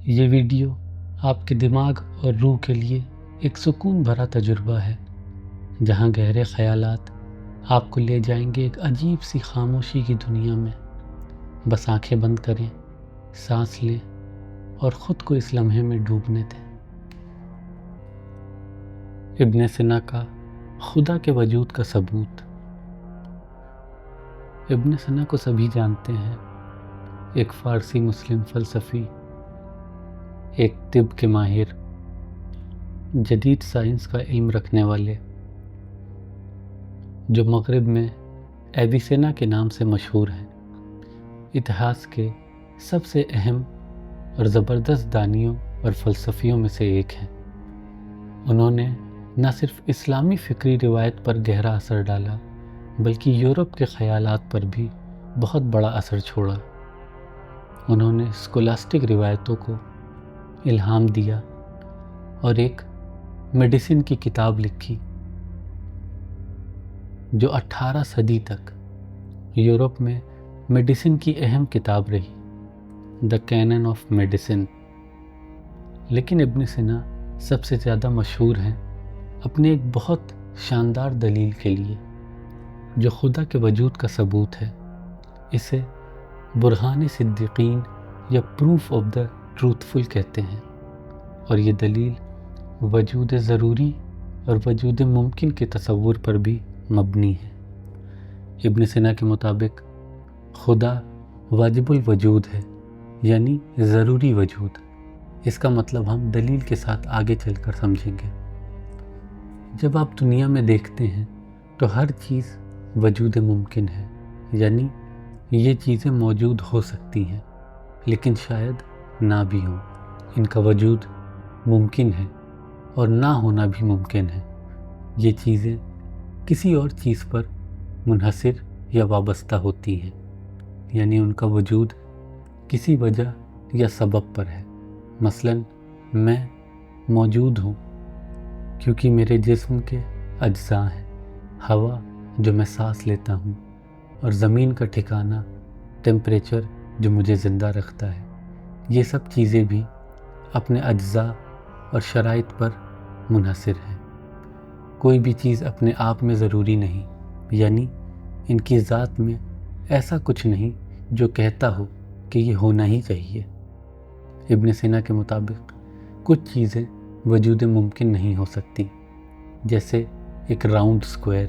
یہ ویڈیو آپ کے دماغ اور روح کے لیے ایک سکون بھرا تجربہ ہے، جہاں گہرے خیالات آپ کو لے جائیں گے ایک عجیب سی خاموشی کی دنیا میں۔ بس آنکھیں بند کریں، سانس لیں اور خود کو اس لمحے میں ڈوبنے دیں۔ ابن سینا کا خدا کے وجود کا ثبوت۔ ابن سینا کو سبھی جانتے ہیں، ایک فارسی مسلم فلسفی، ایک طب کے ماہر، جدید سائنس کا علم رکھنے والے، جو مغرب میں ایویسینا کے نام سے مشہور ہیں۔ اتہاس کے سب سے اہم اور زبردست دانیوں اور فلسفیوں میں سے ایک ہیں۔ انہوں نے نہ صرف اسلامی فکری روایت پر گہرا اثر ڈالا، بلکہ یورپ کے خیالات پر بھی بہت بڑا اثر چھوڑا۔ انہوں نے اسکولاسٹک روایتوں کو الہام دیا اور ایک میڈیسن کی کتاب لکھی، جو 18 صدی تک یورپ میں میڈیسن کی اہم کتاب رہی، دی کینن آف میڈیسن۔ لیکن ابن سینا سب سے زیادہ مشہور ہیں اپنے ایک بہت شاندار دلیل کے لیے، جو خدا کے وجود کا ثبوت ہے۔ اسے برہان صدیقین یا پروف آف دا ٹروتھفل کہتے ہیں، اور یہ دلیل وجود ضروری اور وجود ممکن کے تصور پر بھی مبنی ہے۔ ابن سینا کے مطابق خدا واجب الوجود ہے، یعنی ضروری وجود۔ اس کا مطلب ہم دلیل کے ساتھ آگے چل کر سمجھیں گے۔ جب آپ دنیا میں دیکھتے ہیں تو ہر چیز وجود ممکن ہے، یعنی یہ چیزیں موجود ہو سکتی ہیں لیکن شاید نہ بھی ہوں۔ ان کا وجود ممکن ہے اور نہ ہونا بھی ممکن ہے۔ یہ چیزیں کسی اور چیز پر منحصر یا وابستہ ہوتی ہیں، یعنی ان کا وجود کسی وجہ یا سبب پر ہے۔ مثلاً میں موجود ہوں کیونکہ میرے جسم کے اجزاء ہیں، ہوا جو میں سانس لیتا ہوں، اور زمین کا ٹھکانہ، ٹیمپریچر جو مجھے زندہ رکھتا ہے۔ یہ سب چیزیں بھی اپنے اجزاء اور شرائط پر منحصر ہیں۔ کوئی بھی چیز اپنے آپ میں ضروری نہیں، یعنی ان کی ذات میں ایسا کچھ نہیں جو کہتا ہو کہ یہ ہونا ہی چاہیے۔ ابن سینا کے مطابق کچھ چیزیں وجود ممکن نہیں ہو سکتی، جیسے ایک راؤنڈ سکوائر،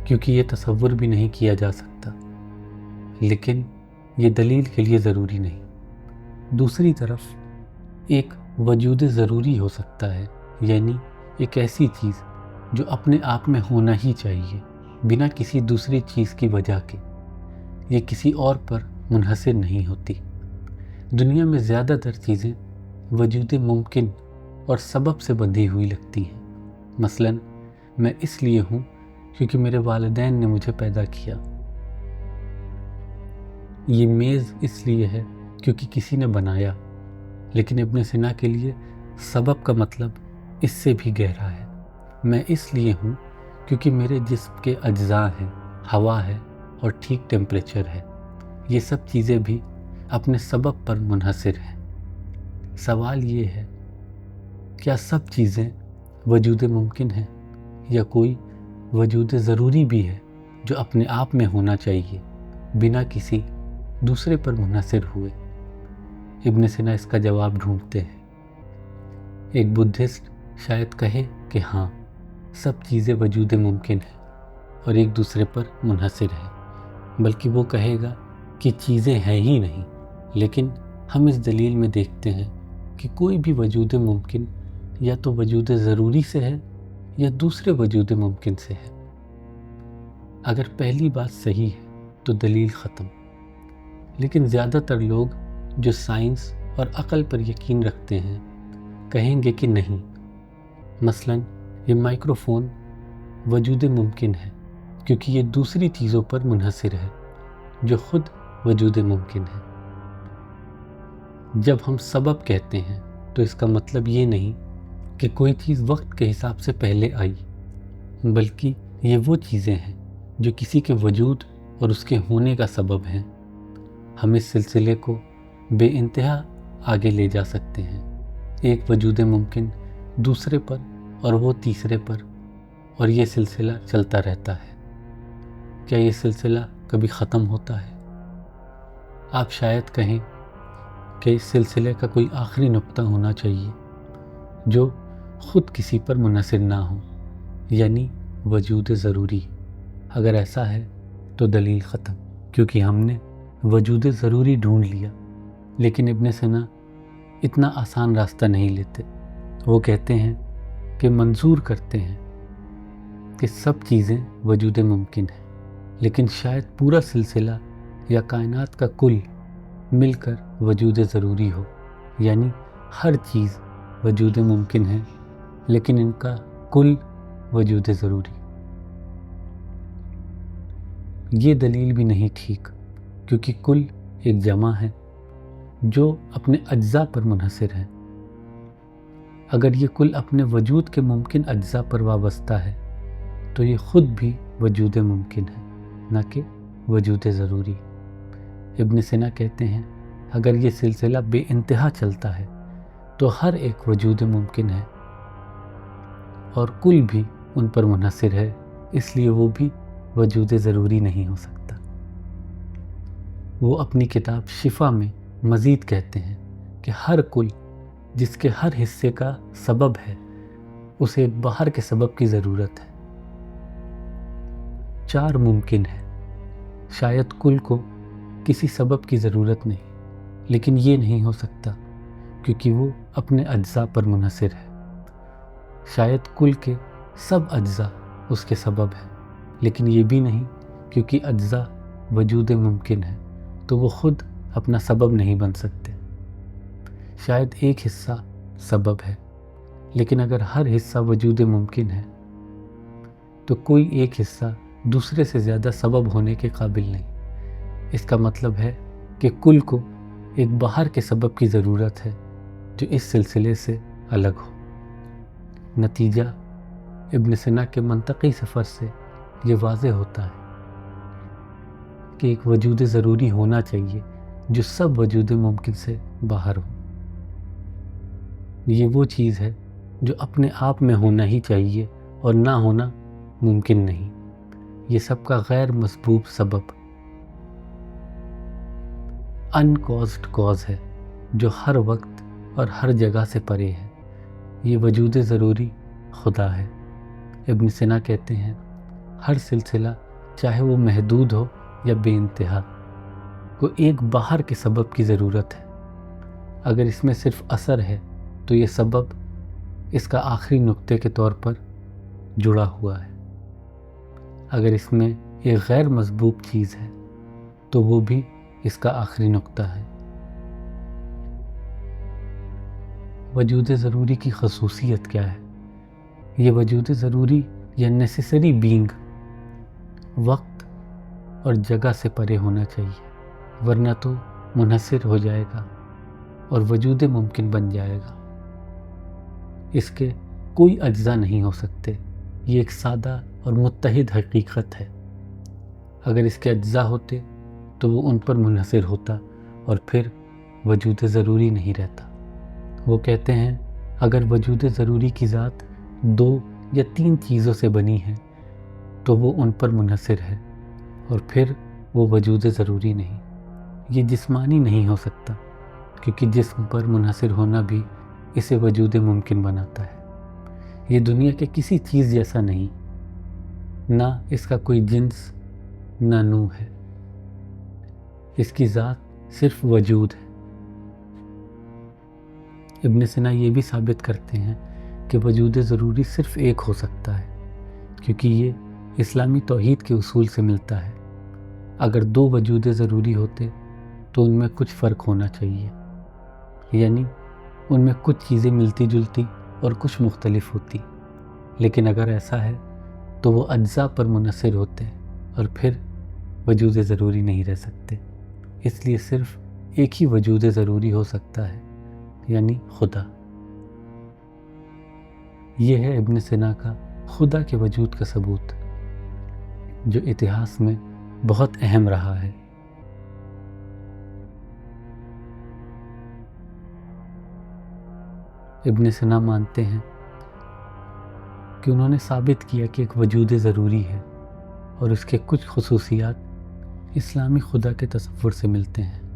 کیونکہ یہ تصور بھی نہیں کیا جا سکتا، لیکن یہ دلیل کے لیے ضروری نہیں۔ دوسری طرف ایک وجود ضروری ہو سکتا ہے، یعنی ایک ایسی چیز جو اپنے آپ میں ہونا ہی چاہیے، بنا کسی دوسری چیز کی وجہ کے۔ یہ کسی اور پر منحصر نہیں ہوتی۔ دنیا میں زیادہ تر چیزیں وجود ممکن اور سبب سے بندھی ہوئی لگتی ہیں۔ مثلاً میں اس لیے ہوں کیونکہ میرے والدین نے مجھے پیدا کیا۔ یہ میز اس لیے ہے کیونکہ کسی نے بنایا۔ لیکن ابن سینا کے لیے سبب کا مطلب اس سے بھی گہرا ہے۔ میں اس لیے ہوں کیونکہ میرے جسم کے اجزاء ہیں، ہوا ہے اور ٹھیک ٹیمپریچر ہے۔ یہ سب چیزیں بھی اپنے سبب پر منحصر ہیں۔ سوال یہ ہے، کیا سب چیزیں وجود ممکن ہیں، یا کوئی وجود ضروری بھی ہے جو اپنے آپ میں ہونا چاہیے، بنا کسی دوسرے پر منحصر ہوئے؟ ابن سینا اس کا جواب ڈھونڈتے ہیں۔ ایک بدھسٹ شاید کہے کہ ہاں، سب چیزیں وجود ممکن ہیں اور ایک دوسرے پر منحصر ہیں، بلکہ وہ کہے گا کہ چیزیں ہیں ہی نہیں۔ لیکن ہم اس دلیل میں دیکھتے ہیں کہ کوئی بھی وجود ممکن یا تو وجود ضروری سے ہے یا دوسرے وجود ممکن سے ہے۔ اگر پہلی بات صحیح ہے تو دلیل ختم۔ لیکن زیادہ تر لوگ جو سائنس اور عقل پر یقین رکھتے ہیں کہیں گے کہ نہیں۔ مثلاً یہ مائکروفون وجود ممکن ہے کیونکہ یہ دوسری چیزوں پر منحصر ہے جو خود وجود ممکن ہے۔ جب ہم سبب کہتے ہیں تو اس کا مطلب یہ نہیں کہ کوئی چیز وقت کے حساب سے پہلے آئی، بلکہ یہ وہ چیزیں ہیں جو کسی کے وجود اور اس کے ہونے کا سبب ہیں۔ ہم اس سلسلے کو بے انتہا آگے لے جا سکتے ہیں، ایک وجود ممکن دوسرے پر اور وہ تیسرے پر، اور یہ سلسلہ چلتا رہتا ہے۔ کیا یہ سلسلہ کبھی ختم ہوتا ہے؟ آپ شاید کہیں کہ اس سلسلے کا کوئی آخری نقطہ ہونا چاہیے جو خود کسی پر منحصر نہ ہو، یعنی وجود ضروری۔ اگر ایسا ہے تو دلیل ختم، کیونکہ ہم نے وجود ضروری ڈھونڈ لیا۔ لیکن ابن سینا اتنا آسان راستہ نہیں لیتے۔ وہ کہتے ہیں کہ منظور کرتے ہیں کہ سب چیزیں وجود ممکن ہیں، لیکن شاید پورا سلسلہ یا کائنات کا کل مل کر وجود ضروری ہو، یعنی ہر چیز وجود ممکن ہے لیکن ان کا کل وجود ضروری۔ یہ دلیل بھی نہیں ٹھیک، کیونکہ کل ایک جمع ہے جو اپنے اجزاء پر منحصر ہے۔ اگر یہ کل اپنے وجود کے ممکن اجزاء پر وابستہ ہے تو یہ خود بھی وجود ممکن ہے، نہ کہ وجود ضروری۔ ابن سینا کہتے ہیں اگر یہ سلسلہ بے انتہا چلتا ہے تو ہر ایک وجود ممکن ہے اور کل بھی ان پر منحصر ہے، اس لیے وہ بھی وجود ضروری نہیں ہو سکتا۔ وہ اپنی کتاب شفا میں مزید کہتے ہیں کہ ہر کل جس کے ہر حصے کا سبب ہے اسے ایک باہر کے سبب کی ضرورت ہے۔ 4 ممکن ہے، شاید کل کو کسی سبب کی ضرورت نہیں، لیکن یہ نہیں ہو سکتا کیونکہ وہ اپنے اجزاء پر منحصر ہے۔ شاید کل کے سب اجزاء اس کے سبب ہیں، لیکن یہ بھی نہیں کیونکہ اجزاء وجود ممکن ہے تو وہ خود اپنا سبب نہیں بن سکتے۔ شاید ایک حصہ سبب ہے، لیکن اگر ہر حصہ وجود ممکن ہے تو کوئی ایک حصہ دوسرے سے زیادہ سبب ہونے کے قابل نہیں۔ اس کا مطلب ہے کہ کل کو ایک باہر کے سبب کی ضرورت ہے جو اس سلسلے سے الگ ہو۔ نتیجہ ابن سینا کے منطقی سفر سے یہ واضح ہوتا ہے کہ ایک وجود ضروری ہونا چاہیے جو سب وجود ممکن سے باہر ہو۔ یہ وہ چیز ہے جو اپنے آپ میں ہونا ہی چاہیے اور نہ ہونا ممکن نہیں۔ یہ سب کا غیر مسبوب سبب انکوزڈ کاز ہے جو ہر وقت اور ہر جگہ سے پرے ہے۔ یہ وجود ضروری خدا ہے۔ ابن سینا کہتے ہیں ہر سلسلہ چاہے وہ محدود ہو یا بے انتہا کو ایک باہر کے سبب کی ضرورت ہے۔ اگر اس میں صرف اثر ہے تو یہ سبب اس کا آخری نقطے کے طور پر جڑا ہوا ہے۔ اگر اس میں ایک غیر مسبوب چیز ہے تو وہ بھی اس کا آخری نقطہ ہے۔ وجود ضروری کی خصوصیت کیا ہے؟ یہ وجود ضروری یا نیسیسری بینگ وقت اور جگہ سے پرے ہونا چاہیے، ورنہ تو منحصر ہو جائے گا اور وجود ممکن بن جائے گا۔ اس کے کوئی اجزاء نہیں ہو سکتے۔ یہ ایک سادہ اور متحد حقیقت ہے۔ اگر اس کے اجزاء ہوتے تو وہ ان پر منحصر ہوتا اور پھر وجود ضروری نہیں رہتا۔ وہ کہتے ہیں اگر وجود ضروری کی ذات 2 یا 3 چیزوں سے بنی ہے تو وہ ان پر منحصر ہے اور پھر وہ وجود ضروری نہیں۔ یہ جسمانی نہیں ہو سکتا کیونکہ جسم پر منحصر ہونا بھی اسے وجود ممکن بناتا ہے۔ یہ دنیا کے کسی چیز جیسا نہیں، نہ اس کا کوئی جنس نہ نوع ہے۔ اس کی ذات صرف وجود ہے۔ ابن سینا یہ بھی ثابت کرتے ہیں کہ وجود ضروری صرف ایک ہو سکتا ہے کیونکہ یہ اسلامی توحید کے اصول سے ملتا ہے۔ اگر 2 وجود ضروری ہوتے تو ان میں کچھ فرق ہونا چاہیے، یعنی ان میں کچھ چیزیں ملتی جلتی اور کچھ مختلف ہوتی، لیکن اگر ایسا ہے تو وہ اجزاء پر منحصر ہوتے اور پھر وجود ضروری نہیں رہ سکتے۔ اس لیے صرف ایک ہی وجود ضروری ہو سکتا ہے، یعنی خدا۔ یہ ہے ابن سینا کا خدا کے وجود کا ثبوت جو اتہاس میں بہت اہم رہا ہے۔ ابن سینا مانتے ہیں کہ انہوں نے ثابت کیا کہ ایک وجود ضروری ہے اور اس کے کچھ خصوصیات اسلامی خدا کے تصور سے ملتے ہیں۔